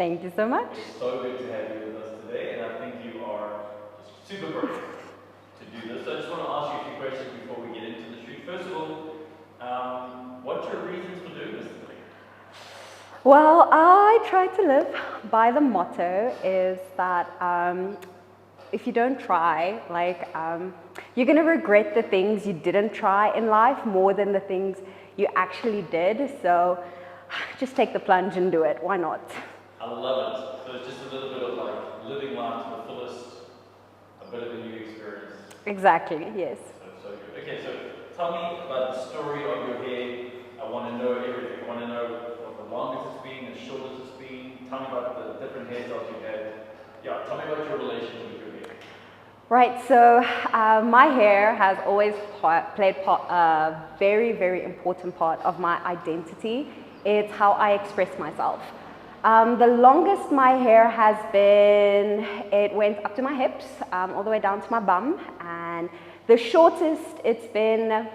Thank you so much. It's so good to have you with us today, and I think you are super perfect to do this. So I just want to ask you a few questions before we get into the shoot. First of all, what's your reasons for doing this today? Well, I try to live by the motto is that if you don't try, you're going to regret the things you didn't try in life more than the things you actually did. So just take the plunge and do it. Why not? I love it. So it's just a little bit of like living life to the fullest, a bit of a new experience. Exactly, yes. So good. Okay, so tell me about the story of your hair. I want to know everything. I want to know what the longest it's been, the shortest it's been. Tell me about the different hairstyles you've had. Yeah, tell me about your relationship with your hair. Right, so my hair has always played a very, very important part of my identity. It's how I express myself. The longest my hair has been, it went up to my hips, all the way down to my bum. And the shortest it's been,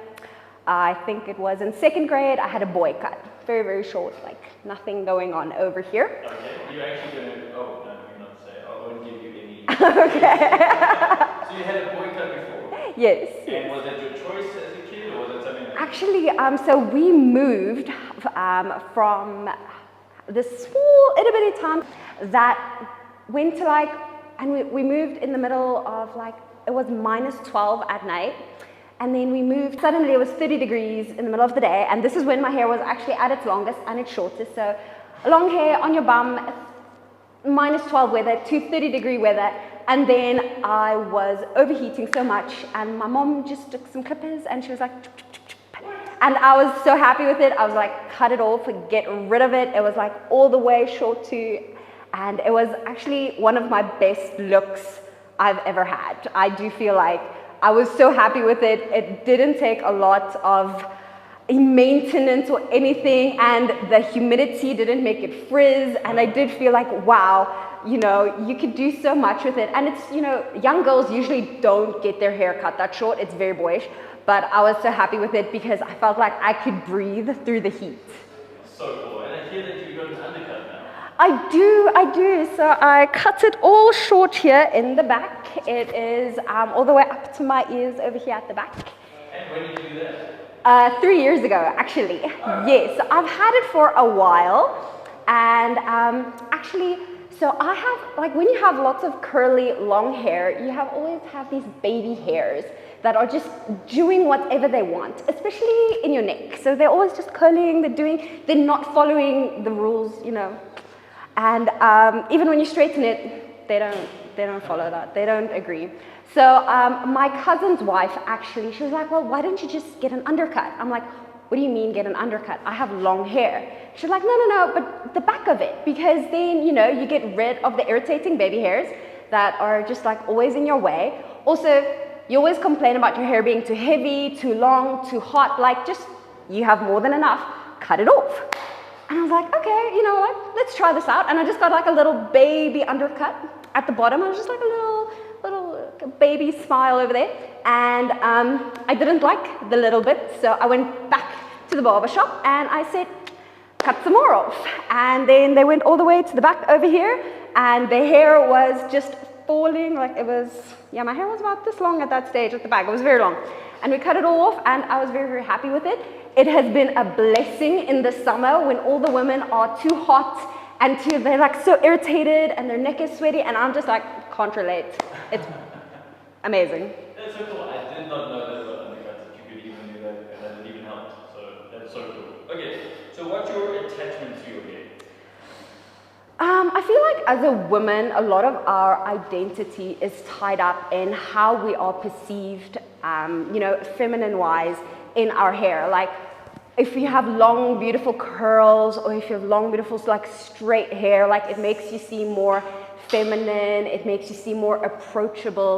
I think it was in 2nd grade, I had a boy cut. Very, very short, like nothing going on over here. Okay, you're actually going to, oh, no, you're not saying, I won't give you any. Okay. So you had a boy cut before? Yes. And was that your choice as a kid, or was that something that... Actually, so we moved from this small itty bitty town that went to and we moved in the middle of it was -12 at night. And then we moved, suddenly it was 30 degrees in the middle of the day. And this is when my hair was actually at its longest and its shortest. So long hair on your bum, -12 weather to 30-degree weather. And then I was overheating so much. And my mom just took some clippers and she was like, chup, chup, chup, chup. And I was so happy with it. I was like, cut it off, get rid of it. It was like all the way short too. And it was actually one of my best looks I've ever had. I do feel like I was so happy with it. It didn't take a lot of maintenance or anything, and the humidity didn't make it frizz. And I did feel like, wow, you could do so much with it. And it's, young girls usually don't get their hair cut that short. It's very boyish. But I was so happy with it because I felt like I could breathe through the heat. So cool. And I hear that you got an undercut now. I do. So I cut it all short here in the back. It is all the way up to my ears over here at the back. And when did you do that? 3 years ago, actually. Yes, I've had it for a while. And actually, so I have, when you have lots of curly, long hair, you always have these baby hairs that are just doing whatever they want, especially in your neck. So they're always just curling, they're not following the rules, And even when you straighten it, they don't follow that. They don't agree. So my cousin's wife actually, she was like, well, why don't you just get an undercut? I'm like, what do you mean get an undercut? I have long hair. She's like, no, but the back of it, because then, you get rid of the irritating baby hairs that are just always in your way. Also, you always complain about your hair being too heavy, too long, too hot, you have more than enough, cut it off. And I was like, okay, you know what, let's try this out. And I just got a little baby undercut at the bottom. I was just a little baby smile over there. And I didn't like the little bit, so I went back to the barber shop and I said, cut some more off. And then they went all the way to the back over here, and the hair was just falling, my hair was about this long at that stage at the back. It was very long. And we cut it all off, and I was very, very happy with it. It has been a blessing in the summer when all the women are too hot and they're so irritated and their neck is sweaty, and I'm just can't relate. It's amazing. That's so cool. I did not know that about undercuts, that you could even do that, and that it even helped. So that's so cool. Okay, so what's your attachment to your hair? I feel like as a woman, a lot of our identity is tied up in how we are perceived, feminine-wise in our hair. If you have long, beautiful curls, or if you have long, beautiful, straight hair, it makes you seem more feminine, it makes you seem more approachable.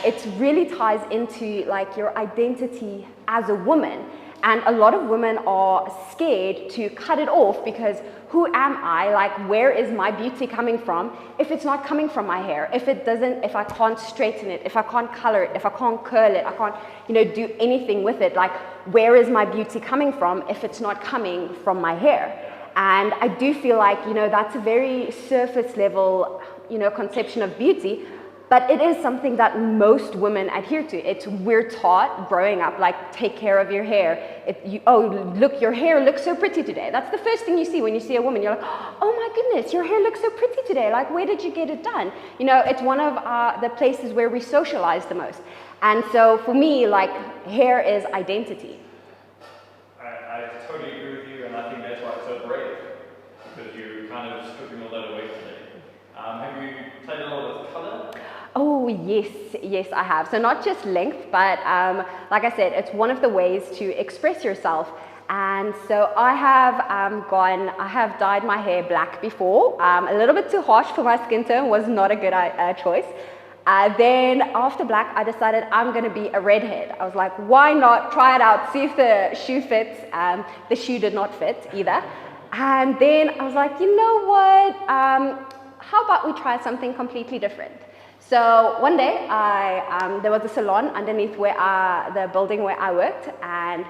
It really ties into, your identity as a woman. And a lot of women are scared to cut it off because who am I? Where is my beauty coming from if it's not coming from my hair? If I can't straighten it, if I can't color it, if I can't curl it, I can't, do anything with it. Where is my beauty coming from if it's not coming from my hair? And I do feel like, that's a very surface level, conception of beauty, but it is something that most women adhere to. We're taught growing up, like, take care of your hair. Oh, look, your hair looks so pretty today. That's the first thing you see when you see a woman. You're like, oh my goodness, your hair looks so pretty today. Like, where did you get it done? It's one of the places where we socialize the most. And so for me, like, hair is identity. I totally agree with you, and I think that's why it's so brave, because you're kind of stripping all that away today. Have you played a lot with color? Oh, yes, I have. So not just length, but like I said, it's one of the ways to express yourself. And so I have dyed my hair black before, a little bit too harsh for my skin tone, was not a good choice. Then after black, I decided I'm going to be a redhead. I was like, why not try it out, see if the shoe fits. The shoe did not fit either. And then I was like, you know what, how about we try something completely different? So one day, there was a salon underneath the building where I worked, and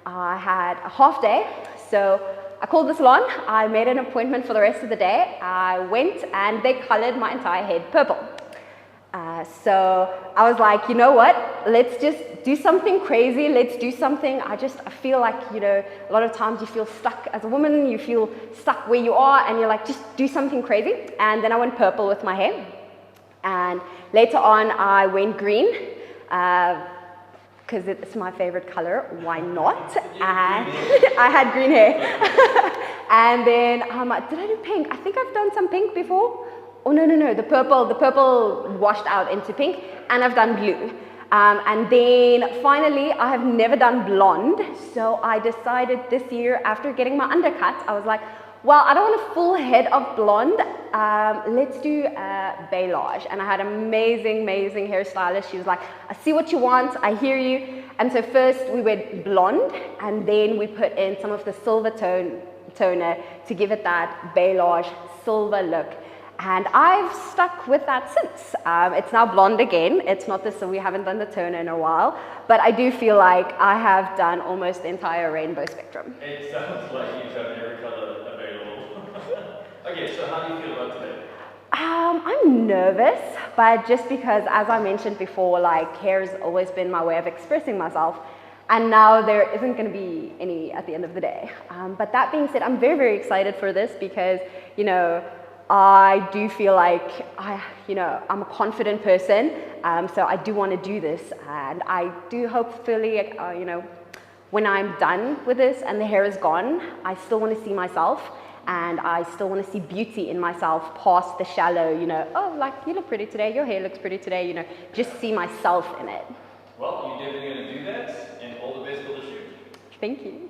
I had a half day. So I called the salon, I made an appointment for the rest of the day. I went and they colored my entire head purple. So I was like, you know what, let's just do something crazy, let's do something. I feel like, a lot of times you feel stuck as a woman, you feel stuck where you are, and you're like, just do something crazy. And then I went purple with my hair. And later on, I went green, because it's my favorite color, why not? And I had green hair. And then, did I do pink? I think I've done some pink before. Oh, no, the purple washed out into pink, and I've done blue. And then finally, I have never done blonde, so I decided this year, after getting my undercut, I was like, well, I don't want a full head of blonde, let's do balayage. And I had an amazing hairstylist. She was like, I see what you want, I hear you. And so first we went blonde, and then we put in some of the silver toner to give it that balayage silver look. And I've stuck with that since. It's now blonde again. It's not this, so we haven't done the toner in a while, but I do feel like I have done almost the entire rainbow spectrum. It sounds like you've done every color available. Okay, so how do you feel about today? I'm nervous, but just because, as I mentioned before, like, hair has always been my way of expressing myself, and now there isn't going to be any at the end of the day. But that being said, I'm very excited for this because, I do feel like I'm a confident person, so I do want to do this, and I do hopefully, when I'm done with this and the hair is gone, I still want to see myself, and I still want to see beauty in myself past the shallow, oh, like, you look pretty today, your hair looks pretty today, just see myself in it. Well, you're definitely going to do that, and all the best for the shoot. Thank you.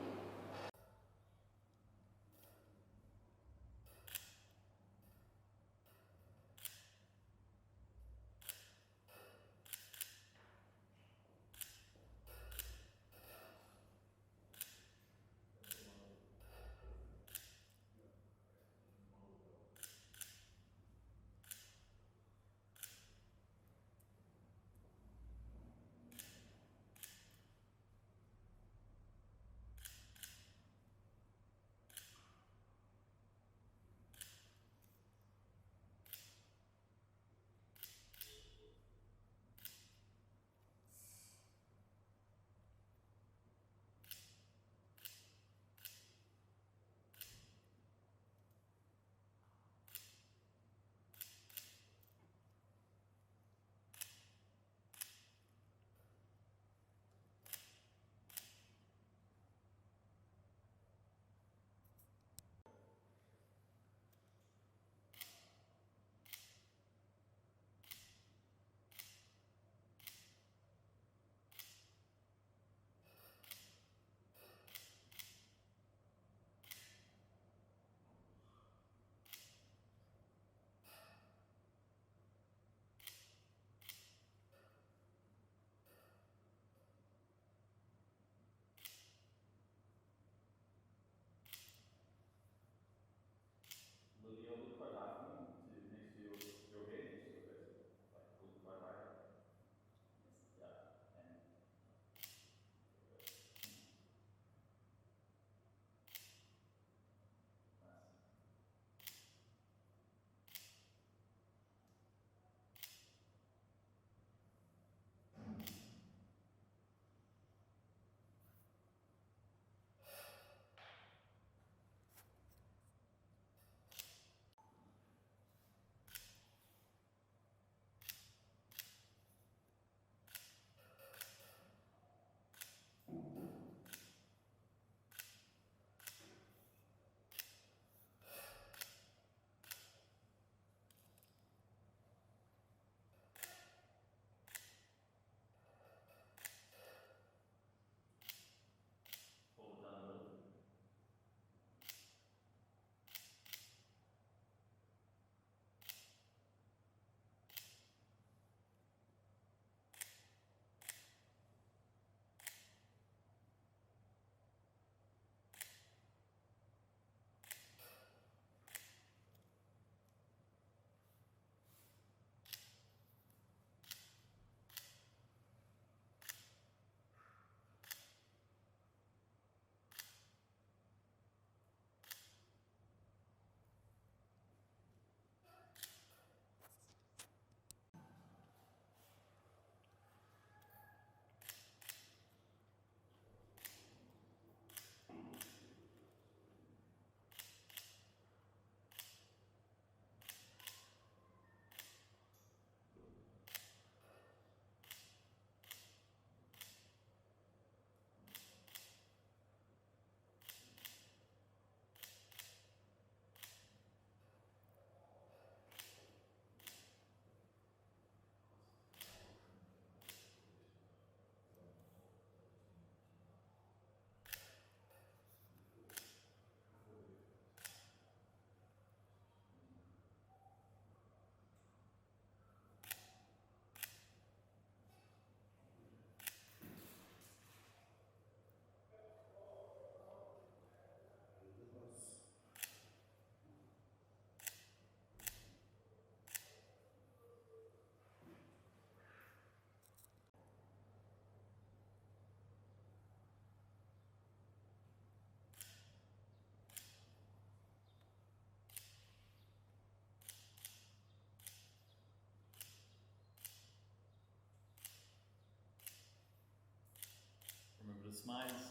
smiles.